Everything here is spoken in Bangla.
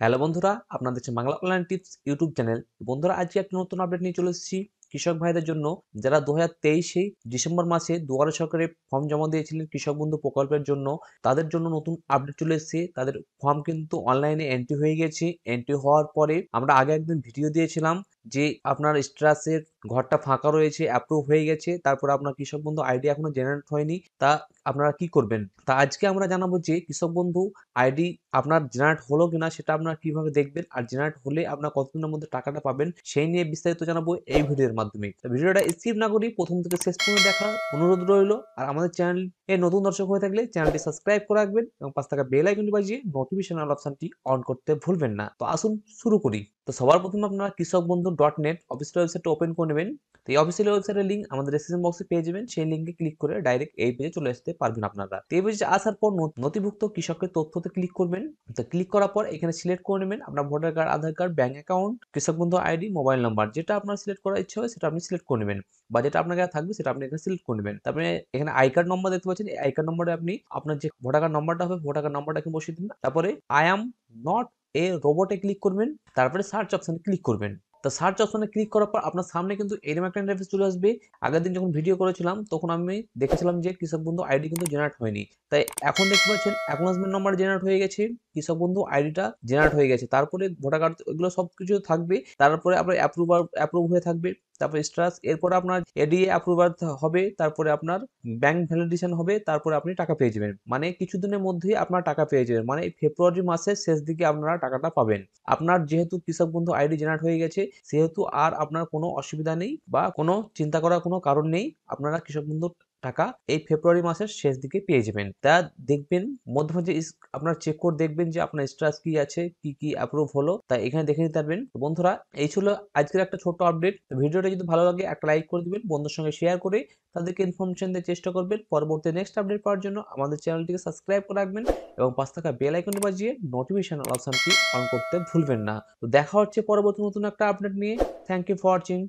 হ্যালো বন্ধুরা, আপনাদের হচ্ছে Bangla online tips YouTube channel. বন্ধুরা, আজকে একটা নতুন আপডেট নিয়ে চলে এসেছি কৃষক ভাইদের জন্য, যারা 2023 ডিসেম্বর মাসে দুয়ারে সরকারে ফর্ম জমা দিয়েছিলেন কৃষক বন্ধু প্রকল্পের জন্য। তাদের জন্য নতুন আপডেট চলে এসেছে। তাদের ফর্ম কিন্তু অনলাইনে এন্ট্রি হয়ে গেছে। এন্ট্রি হওয়ার পরে আমরা আগে একদিন ভিডিও দিয়েছিলাম যে আপনার স্ট্যাটাসের ঘরটা ফাঁকা রয়েছে, অ্যাপ্রুভ হয়ে গেছে, তারপরে আপনার কৃষক বন্ধু আইডি এখনো জেনারেট হয়নি। তা আপনারা কি করবেন? তা আজকে আমরা জানাবো যে কৃষক বন্ধু আইডি আপনার জেনারেট হলো কিনা সেটা আপনারা কিভাবে দেখবেন, আর জেনারেট হলে আপনার কতদিনের মধ্যে টাকাটা পাবেন সেই নিয়ে বিস্তারিত জানাবো এই ভিডিওর মাধ্যমে। তো ভিডিওটা স্কিপ না করি প্রথম থেকে শেষ পর্যন্ত দেখার অনুরোধ রইল। আর আমাদের চ্যানেলে নতুন দর্শক হয়ে থাকলে চ্যানেলটি সাবস্ক্রাইব করে রাখবেন এবং পাশে থাকা বেল আইকনটি বাজিয়ে নোটিফিকেশন অপশনটি অন করতে ভুলবেন না। তো আসুন শুরু করি। তো সবার প্রথমে আপনারা কৃষক বন্ধু .net অফিসিয়াল ওয়েবসাইটটা ওপেন করে নেবেন। তো এই অফিসিয়াল ওয়েবসাইটের লিঙ্ক আমাদের ডেসক্রিপশন বক্সে পেয়ে যাবেন। সেই লিঙ্কে ক্লিক করে ডাইরেক্ট এই পেজে চলে আসতে পারবেন আপনারা। তো এই পেজে আসার পর নথিভুক্ত কৃষকের তথ্যতে ক্লিক করবেন। তো ক্লিক করার পর এখানে সিলেক্ট করে নেবেন আপনার ভোটার কার্ড, আধার কার্ড, ব্যাংক অ্যাকাউন্ট, কৃষক বন্ধু আইডি, মোবাইল নাম্বার, যেটা আপনার সিলেক্ট করার ইচ্ছা হয় সেটা আপনি সিলেক্ট করে নেবেন, বা যেটা আপনার কাছে থাকবে সেটা আপনি এখানে সিলেক্ট করে নেবেন। তারপরে এখানে আই কার্ড নম্বর দেখতে পাচ্ছেন, এই আই কার্ড নম্বরে আপনি আপনার যে ভোটার কার্ড নম্বরটা হবে ভোটার কার্ড নম্বরটা এখানে বসিয়ে দিন। তারপরে আই অ্যাম নট এ রোবটে ক্লিক করবেন। তারপরে সার্চ অপশনে ক্লিক করবেন। তো সার্চ অপশনে ক্লিক করার পর আপনার সামনে কিন্তু এরকম একটা ইন্টারফেস চলে আসবে। আগের দিন যখন ভিডিও করেছিলাম তখন আমি দেখেছিলাম যে কৃষক বন্ধু আইডি কিন্তু জেনারেট হয়নি। তাই এখন দেখতে পাচ্ছেন অ্যাকনলেজমেন্ট নাম্বার জেনারেট হয়ে গেছে, কৃষক বন্ধু আইডিটা জেনারেট হয়ে গেছে, তারপরে ভোটার কার্ড এগুলো সবকিছু থাকবে, তারপরে আপনার অ্যাপ্রুভ হয়ে থাকবে, তারপরে স্ট্যাটাস, এরপরে আপনার এডিএ অ্যাপ্রুভার হবে, তারপরে আপনার ব্যাংক ভ্যালিডেশন হবে, তারপরে আপনি টাকা পেয়ে যাবেন। মানে কিছুদিনের মধ্যেই আপনার টাকা পেয়ে যাবেন, মানে ফেব্রুয়ারি মাসের শেষ দিকে আপনারা টাকাটা পাবেন। আপনার যেহেতু কৃষক বন্ধু আইডি জেনারেট হয়ে গেছে সেহেতু আর আপনার কোনো অসুবিধা নেই বা কোনো চিন্তা করার কোনো কারণ নেই। আপনারা কৃষক বন্ধু টাকা এই ফেব্রুয়ারি মাসের শেষ দিকে পেয়ে যাবেন। তা দেখবেন মধ্যে মাঝে আপনার চেক করে দেখবেন যে আপনার স্ট্যাটাস কি আছে, কি কি অ্যাপ্রুভ হলো, তাই এখানে দেখে নিতে পারবেন। তো বন্ধুরা, এই ছিল আজকের একটা ছোট্ট আপডেট। ভিডিওটা যদি ভালো লাগে একটা লাইক করে দিবেন, বন্ধুর সঙ্গে শেয়ার করে তাদেরকে ইনফরমেশন দেওয়ার চেষ্টা করবেন। পরবর্তী নেক্সট আপডেট পাওয়ার জন্য আমাদের চ্যানেলটিকে সাবস্ক্রাইব করে রাখবেন এবং পাশে থাকা বেল আইকনটি বাজিয়ে নোটিফিকেশন অপশনটি অন করতে ভুলবেন না। তো দেখা হচ্ছে পরবর্তী নতুন একটা আপডেট নিয়ে। Thank you for watching.